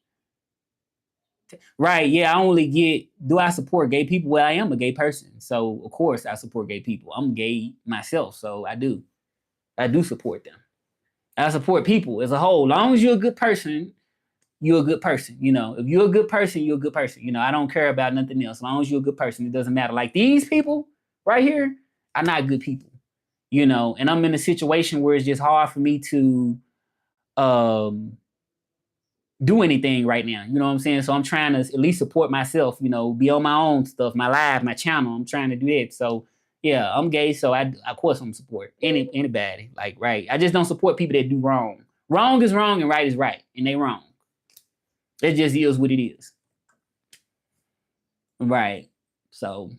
right. Yeah, I only get. Do I support gay people? Well, I am a gay person, so of course I support gay people. I'm gay myself, so I do. I do support them. I support people as a whole. As long as you're a good person, you're a good person. You know, if you're a good person, you're a good person. You know, I don't care about nothing else. As long as you're a good person, it doesn't matter. Like these people right here are not good people. You know, and I'm in a situation where it's just hard for me to um do anything right now. You know what I'm saying? So I'm trying to at least support myself, you know, be on my own stuff, my live, my channel. I'm trying to do that. So yeah, I'm gay, so of course I'm support anybody. Like, right. I just don't support people that do wrong. Wrong is wrong and right is right. And they wrong. It just is what it is. Right. So,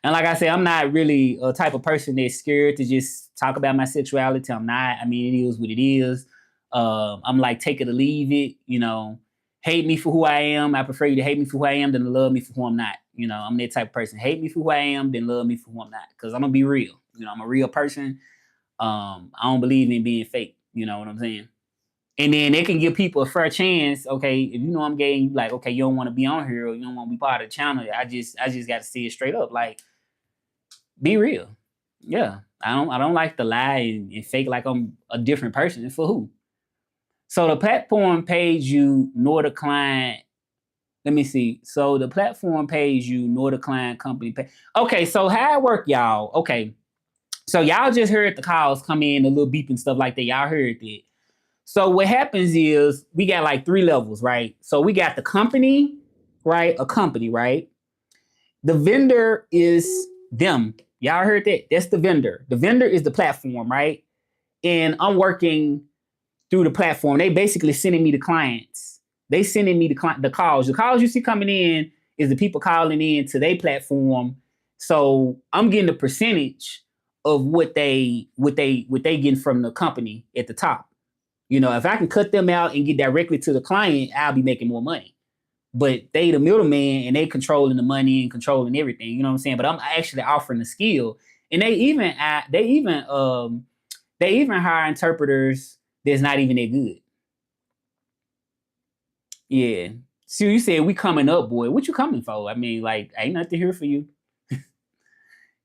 and like I said, I'm not really a type of person that's scared to just talk about my sexuality. I'm not. I mean, it is what it is. I'm like, take it or leave it. You know, hate me for who I am. I prefer you to hate me for who I am than to love me for who I'm not. You know, I'm that type of person. Hate me for who I am, then love me for who I'm not. Because I'm gonna be real. You know, I'm a real person. I don't believe in being fake. You know what I'm saying? And then they can give people a fair chance. Okay, if you know I'm gay, and you like, okay, you don't want to be on here or you don't want to be part of the channel. I just got to see it straight up. Like, be real. Yeah. I don't like to lie and fake like I'm a different person. For who? So the platform pays you nor the client. Let me see. So the platform pays you nor the client company pay. Okay, so how it work, y'all? Okay. So y'all just heard the calls come in, a little beep and stuff like that. Y'all heard that. So what happens is we got like 3 levels, right? So we got the company, right? A company, right? The vendor is them. Y'all heard that? That's the vendor. The vendor is the platform, right? And I'm working through the platform. They basically sending me the clients. They sending me the calls. The calls you see coming in is the people calling in to their platform. So I'm getting a percentage of what they getting from the company at the top. You know, if I can cut them out and get directly to the client, I'll be making more money. But they the middleman and they controlling the money and controlling everything. You know what I'm saying? But I'm actually offering the skill, and they even hire interpreters that's not even that good. Yeah. So you said we coming up, boy. What you coming for? I mean, like, ain't nothing here for you.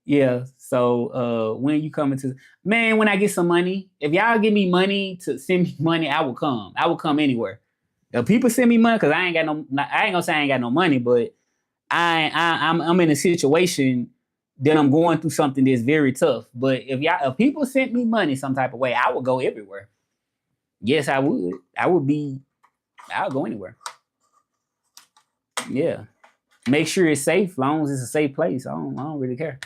Yeah. So when you coming to, man, when I get some money, if y'all give me money to send me money, I will come. I will come anywhere. If people send me money, because I ain't gonna say I ain't got no money, but I'm in a situation that I'm going through something that's very tough. But if people sent me money some type of way, I would go everywhere. Yes, I would. I'll go anywhere. Yeah. Make sure it's safe, as long as it's a safe place. I don't really care.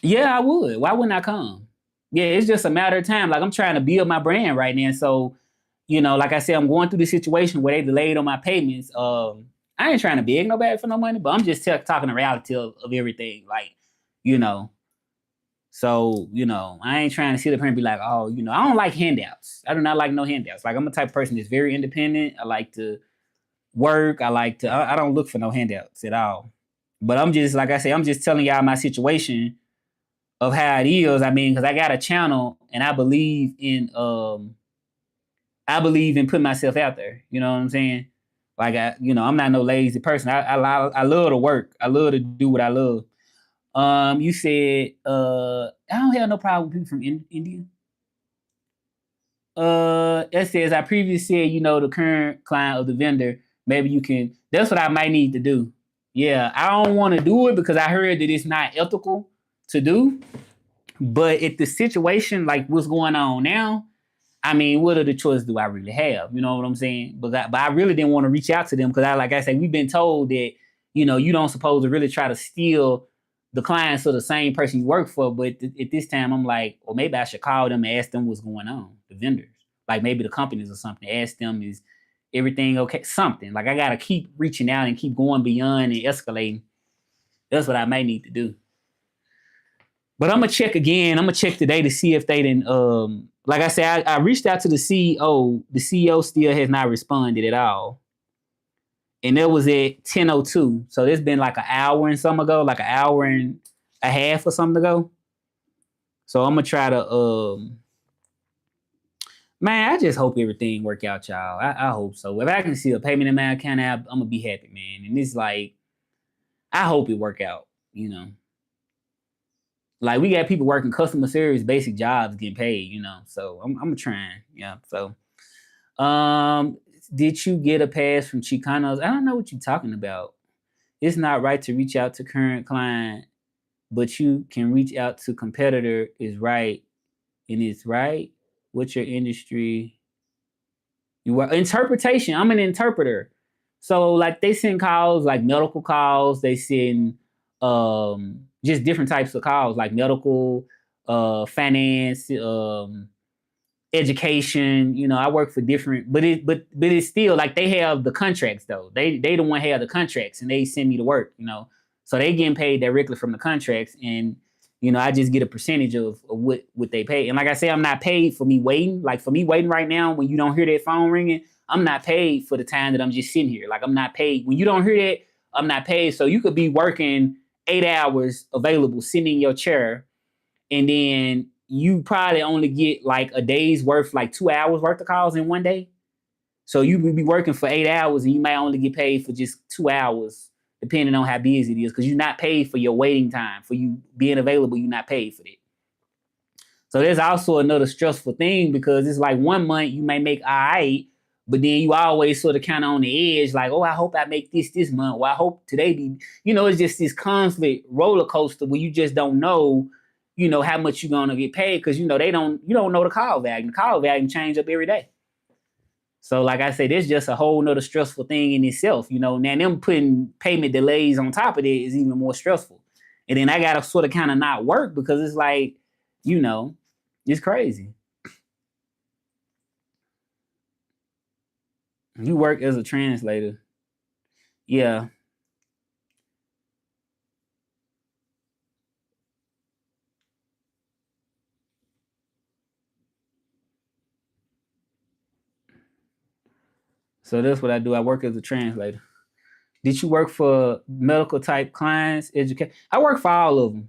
Yeah, I would. Why wouldn't I come? Yeah, it's just a matter of time. Like I'm trying to build my brand right now. So, you know, like I said, I'm going through this situation where they delayed on my payments. I ain't trying to beg nobody for no money, but I'm just talking the reality of everything. Like, you know, so, you know, I ain't trying to sit up here and be like, oh, you know, I don't like handouts. I do not like no handouts. Like I'm a type of person that's very independent. I like to work. I don't look for no handouts at all. But I'm just, like I say, I'm just telling y'all my situation of how it is. I mean, because I got a channel and I believe in putting myself out there. You know what I'm saying? Like I'm not no lazy person. I love to work. I love to do what I love. You said I don't have no problem with people from India. That says I previously said, you know, the current client of the vendor. Maybe you can. That's what I might need to do. Yeah, I don't want to do it because I heard that it's not ethical to do. But if the situation like what's going on now, I mean, what other choice do I really have? You know what I'm saying? But I really didn't want to reach out to them because like I said, we've been told that, you know, you don't supposed to really try to steal the clients are the same person you work for, but at this time I'm like, well, maybe I should call them and ask them what's going on, the vendors, like maybe the companies or something. Ask them, is everything okay? Something like I gotta keep reaching out and keep going beyond and escalating. That's what I may need to do. But I'm gonna check again. I'm gonna check today to see if they didn't. Like I said, I reached out to the CEO. The CEO still has not responded at all, and it was at 10:02. So it's been like an hour and some ago, like an hour and a half or something ago. So I'm gonna try to. Man, I just hope everything work out, y'all. I hope so. If I can see a payment in my account, I'm gonna be happy, man. And it's like, I hope it work out. You know. Like we got people working customer service, basic jobs, getting paid, you know. So I'm trying, yeah. So, did you get a pass from Chicanos? I don't know what you're talking about. It's not right to reach out to current client, but you can reach out to competitor. Is right, and it's right. What's your industry? You are interpretation. I'm an interpreter. So like they send calls like medical calls. They send just different types of calls like medical, finance, education. You know, I work for different, but it's still like they have the contracts though. They the one have the contracts and they send me to work. You know, so they getting paid directly from the contracts, and you know I just get a percentage of what they pay. And like I say, I'm not paid for me waiting. Like for me waiting right now, when you don't hear that phone ringing, I'm not paid for the time that I'm just sitting here. Like I'm not paid when you don't hear that. I'm not paid. So you could be working 8 hours available, sitting in your chair, and then you probably only get like a day's worth, like 2 hours worth of calls in one day. So you would be working for 8 hours and you might only get paid for just 2 hours, depending on how busy it is, because you're not paid for your waiting time. For you being available, you're not paid for that. So there's also another stressful thing because it's like 1 month you may make all right, but then you always sort of kind of on the edge, like, oh, I hope I make this month. Well, I hope today be, you know, it's just this constant roller coaster where you just don't know, you know, how much you're gonna get paid because you know you don't know the call value. The call value change up every day. So, like I said, it's just a whole nother stressful thing in itself. You know, now them putting payment delays on top of it is even more stressful. And then I gotta sort of kind of not work because it's like, you know, it's crazy. You work as a translator. Yeah. So that's what I do. I work as a translator. Did you work for medical type clients, educate? I work for all of them.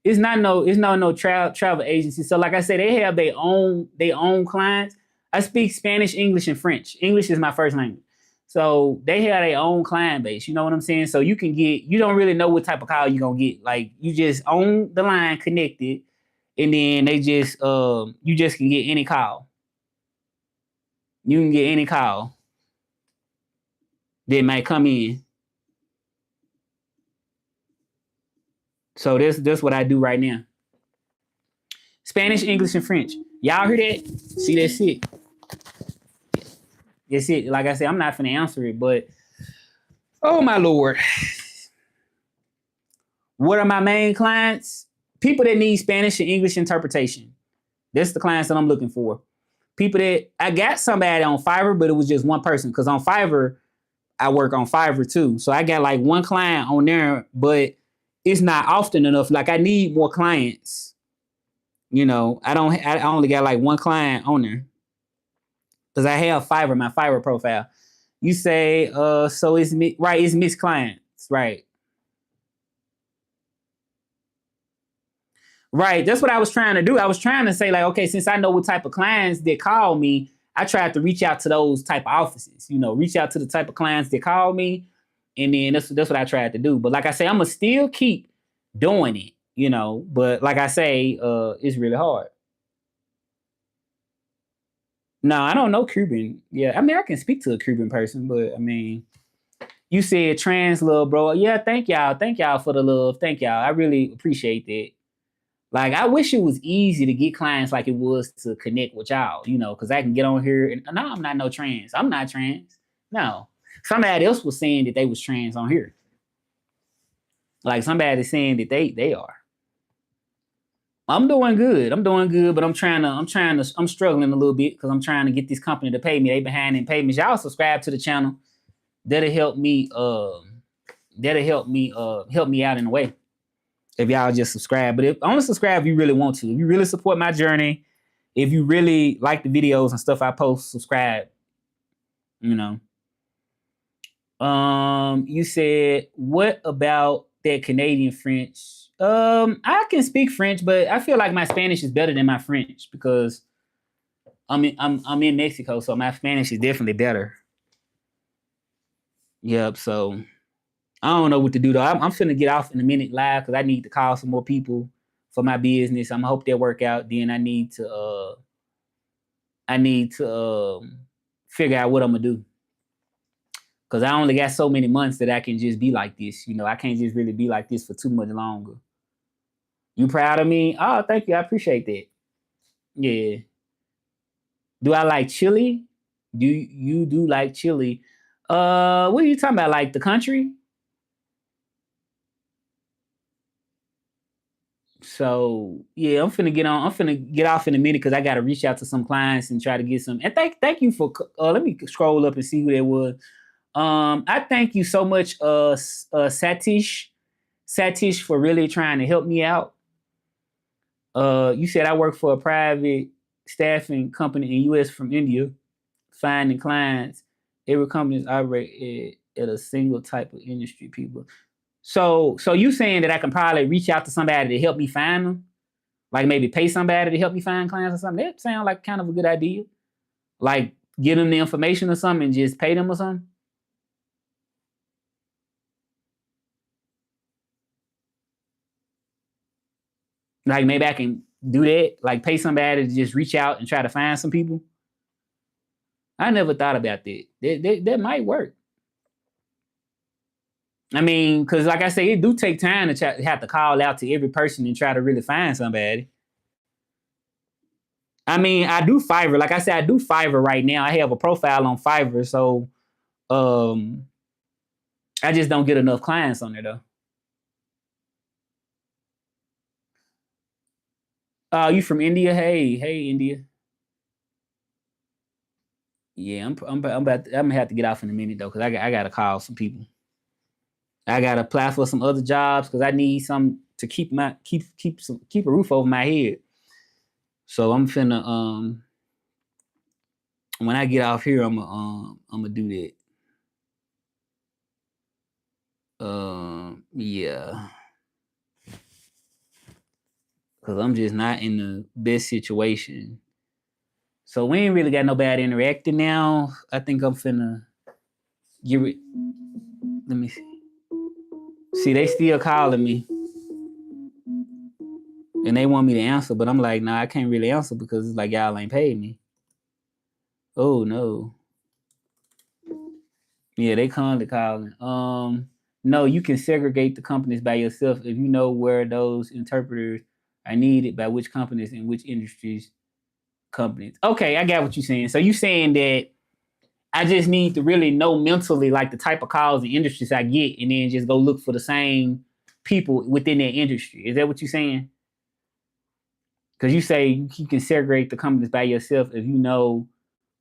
It's no travel agency. So like I said, they have their own clients. I speak Spanish, English, and French. English is my first language. So they have their own client base. You know what I'm saying? So you don't really know what type of call you're gonna get. Like you just own the line connected, and then you just can get any call. You can get any call that might come in. So that's what I do right now. Spanish, English, and French. Y'all hear that? See, that's it. That's it. Like I said, I'm not finna answer it, but oh my lord. What are my main clients? People that need Spanish and English interpretation. That's the clients that I'm looking for. People that I got somebody on Fiverr, but it was just one person. Because on Fiverr, I work on Fiverr too. So I got like one client on there, but it's not often enough. Like I need more clients. You know, I only got like one client on there. Because I have Fiverr, my Fiverr profile. You say, so it's right, it's mixed clients, right? Right. That's what I was trying to do. I was trying to say, like, okay, since I know what type of clients that call me, I tried to reach out to those type of offices, you know, reach out to the type of clients that call me. And then that's what I tried to do. But like I say, I'm gonna still keep doing it, you know. But like I say, it's really hard. No, I don't know Cuban. Yeah, I mean, I can speak to a Cuban person, but I mean, you said trans love, bro. Yeah, thank y'all. Thank y'all for the love. Thank y'all. I really appreciate that. Like, I wish it was easy to get clients like it was to connect with y'all, you know, because I can get on here and no, I'm not no trans. I'm not trans. No. Somebody else was saying that they was trans on here. Like somebody's saying that they are. I'm doing good. But I'm struggling a little bit because I'm trying to get this company to pay me. They behind in payments. Y'all subscribe to the channel. That'll help me. Help me out in a way. If y'all just subscribe, but if only subscribe if you really want to. If you really support my journey, if you really like the videos and stuff I post, subscribe. You know. You said, what about that Canadian French? I can speak French, but I feel like my Spanish is better than my French because I'm in Mexico, so my Spanish is definitely better. Yep. So I don't know what to do though. I'm finna get off in a minute live because I need to call some more people for my business. I'm hope that work out. Then I need to figure out what I'm gonna do. Cause I only got so many months that I can just be like this. You know, I can't just really be like this for too much longer. You proud of me? Oh, thank you. I appreciate that. Yeah. Do I like chili? Do you do like chili? What are you talking about? Like the country? So yeah, I'm finna get on. I'm finna get off in a minute because I gotta reach out to some clients and try to get some. And thank you for. Let me scroll up and see who that was. I thank you so much, Satish, for really trying to help me out. You said I work for a private staffing company in U.S. from India, finding clients. Every company is operate at a single type of industry. People. So you saying that I can probably reach out to somebody to help me find them, like maybe pay somebody to help me find clients or something? That sounds like kind of a good idea. Like give them the information or something and just pay them or something. Like maybe I can do that, like pay somebody to just reach out and try to find some people. I never thought about that. That might work. I mean, because like I say, it do take time to have to call out to every person and try to really find somebody. I mean, I do Fiverr. Like I said, I do Fiverr right now. I have a profile on Fiverr, so I just don't get enough clients on there though. You from India? Hey, India. Yeah, I'm gonna have to get off in a minute though, cause I gotta call some people. I gotta apply for some other jobs because I need some to keep a roof over my head. So I'm finna when I get off here, I'm gonna do that. Yeah, because I'm just not in the best situation. So we ain't really got nobody interacting now. I think I'm finna give it. Let me see. See, they still calling me. And they want me to answer, but I'm like, nah, I can't really answer because it's like y'all ain't paid me. Oh no. Yeah, they constantly calling. No, you can segregate the companies by yourself if you know where those interpreters are needed by which companies and which industries companies. Okay, I got what you're saying. So you saying that I just need to really know mentally like the type of calls and industries I get and then just go look for the same people within that industry. Is that what you're saying? Because you say you can segregate the companies by yourself if you know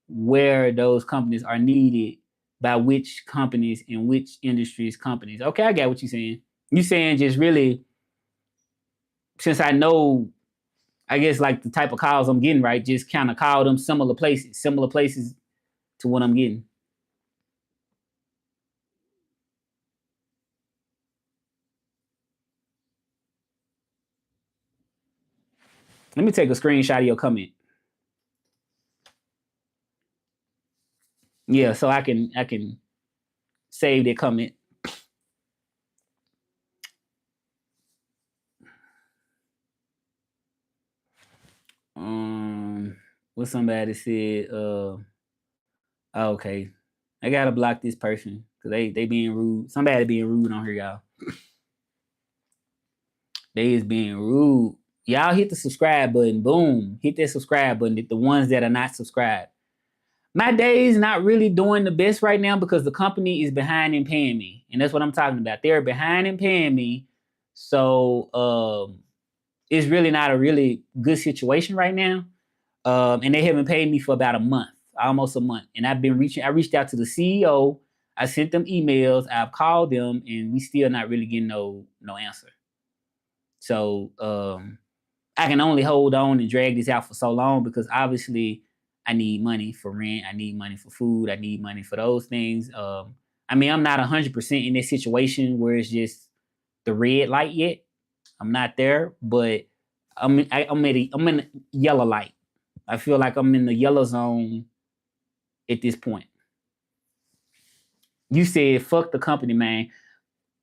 where those companies are needed by which companies and which industries companies. Okay, I got what you're saying. You're saying just really, since I know, I guess like the type of calls I'm getting, right? Just kind of call them similar places to what I'm getting. Let me take a screenshot of your comment. Yeah, so I can save that comment. What somebody said, okay, I gotta block this person because they being rude. Somebody being rude on here, y'all. They is being rude. Y'all hit the subscribe button. Boom. Hit that subscribe button. The ones that are not subscribed. My day is not really doing the best right now because the company is behind in paying me. And that's what I'm talking about. They're behind in paying me. So it's really not a really good situation right now. And they haven't paid me for about a month, almost a month. And I reached out to the CEO. I sent them emails. I've called them, and we still not really getting no answer. So I can only hold on and drag this out for so long because obviously I need money for rent. I need money for food. I need money for those things. I mean, I'm not 100% in this situation where it's just the red light yet. I'm not there, but I'm in the yellow light. I feel like I'm in the yellow zone at this point. You said fuck the company, man.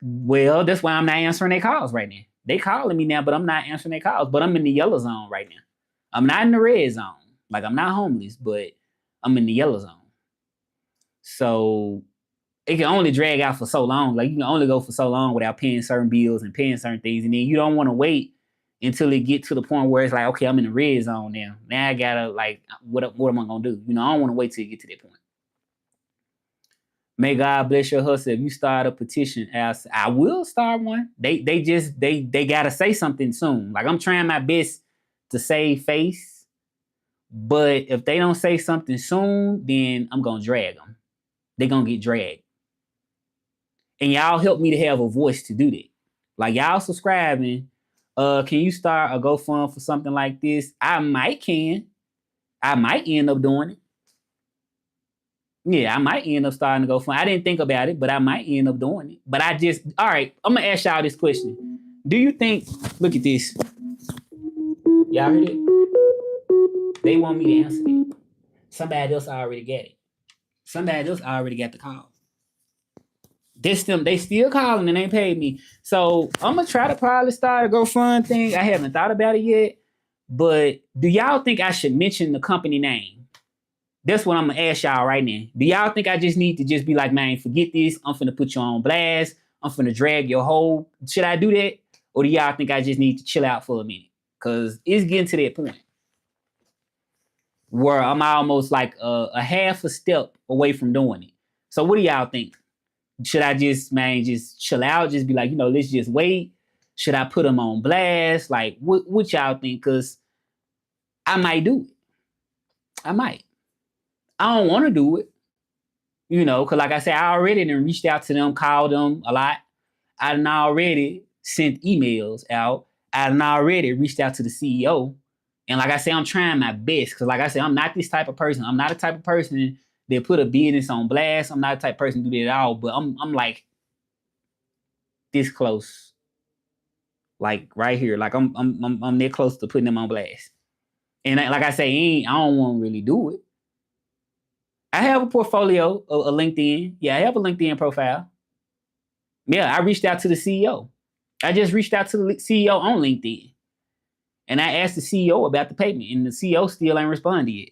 Well, that's why I'm not answering their calls right now. They calling me now, but I'm not answering their calls. But I'm in the yellow zone right now. I'm not in the red zone. Like I'm not homeless, but I'm in the yellow zone. So it can only drag out for so long. Like you can only go for so long without paying certain bills and paying certain things. And then you don't want to wait until it get to the point where it's like, okay, I'm in the red zone now. Now I gotta like, what am I gonna do? You know, I don't want to wait till you get to that point. May God bless your hustle. If you start a petition, I will start one. They gotta say something soon. Like I'm trying my best to save face, but if they don't say something soon, then I'm gonna drag them. They're gonna get dragged. And y'all help me to have a voice to do that. Like y'all subscribing. Can you start a GoFund for something like this? I might end up doing it. Yeah, I might end up starting to go fund. I didn't think about it, but I might end up doing it. But all right, I'm gonna ask y'all this question. Do you think, look at this. Y'all heard it? They want me to answer it. Somebody else already got it. Somebody else already got the call. They still calling and ain't paid me. So I'm gonna try to probably start a GoFund thing. I haven't thought about it yet. But do y'all think I should mention the company name? That's what I'm gonna ask y'all right now. Do y'all think I just need to just be like, man, forget this. I'm finna put you on blast. I'm finna drag your whole. Should I do that? Or do y'all think I just need to chill out for a minute? Because it's getting to that point where I'm almost like a half a step away from doing it. So what do y'all think? Should I just chill out? Just be like, let's just wait. Should I put them on blast? Like, what y'all think? Because I might do it. I might. I don't want to do it, because like I said, I already done reached out to them, called them a lot. I done already sent emails out. I done already reached out to the CEO. And like I said, I'm trying my best because like I said, I'm not this type of person. I'm not a type of person that put a business on blast. I'm not the type of person to do that at all, but I'm like this close. Like right here. Like I'm that close to putting them on blast. And like I say, I don't want to really do it. I have a portfolio, a LinkedIn. Yeah, I have a LinkedIn profile. Yeah, I reached out to the CEO. I just reached out to the CEO on LinkedIn. And I asked the CEO about the payment, and the CEO still ain't responded yet.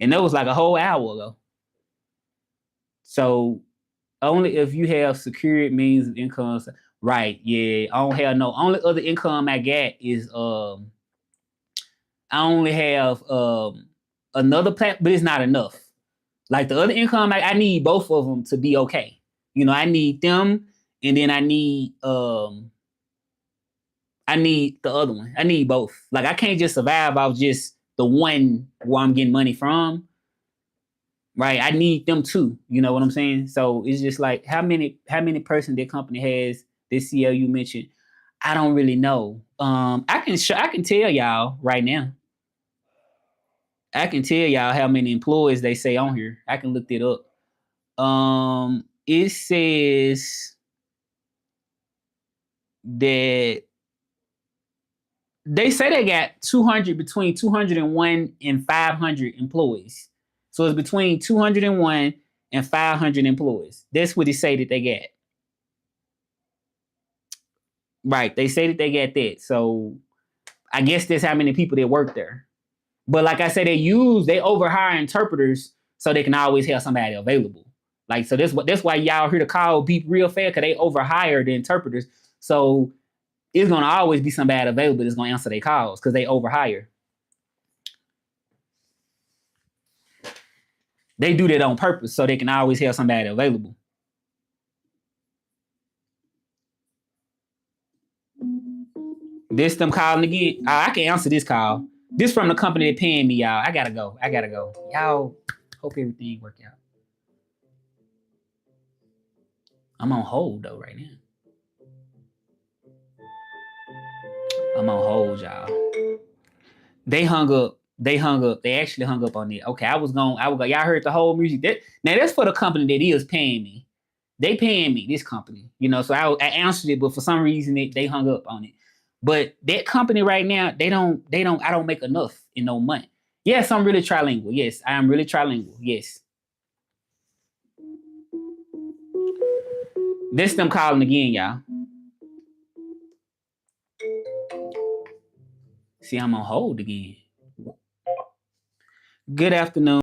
And that was like a whole hour ago. So only if you have secured means of income. Right, yeah. I don't have no. Only other income I got is I only have another platform, but it's not enough. Like the other income, I need both of them to be okay. I need them, and then I need the other one. I need both. Like I can't just survive off just the one where I'm getting money from. Right? I need them too. You know what I'm saying? So it's just like how many person that company has, this CEO you mentioned, I don't really know. I can tell y'all right now. I can tell y'all how many employees they say on here. I can look it up. It says that they say they got between 201 and 500 employees. So it's between 201 and 500 employees. That's what they say that they get. Right. They say that they get that. So I guess that's how many people that work there. But like I said, they overhire interpreters so they can always have somebody available. Like, so that's why y'all hear the call beep real fast, because they overhire the interpreters. So it's going to always be somebody available that's going to answer their calls because they overhire. They do that on purpose so they can always have somebody available. This them calling again. I can answer this call. This from the company that paying me, y'all. I gotta go. Y'all, hope everything work out. I'm on hold though right now. I'm on hold, y'all. They hung up. They actually hung up on it. Okay, I was going. Y'all heard the whole music. Now that's for the company that is paying me. They paying me, this company. So I answered it, but for some reason they hung up on it. But that company right now, they don't. I don't make enough in no month. Yes, I'm really trilingual. Yes, I am really trilingual. Yes. This them calling again, y'all. See, I'm on hold again. Good afternoon.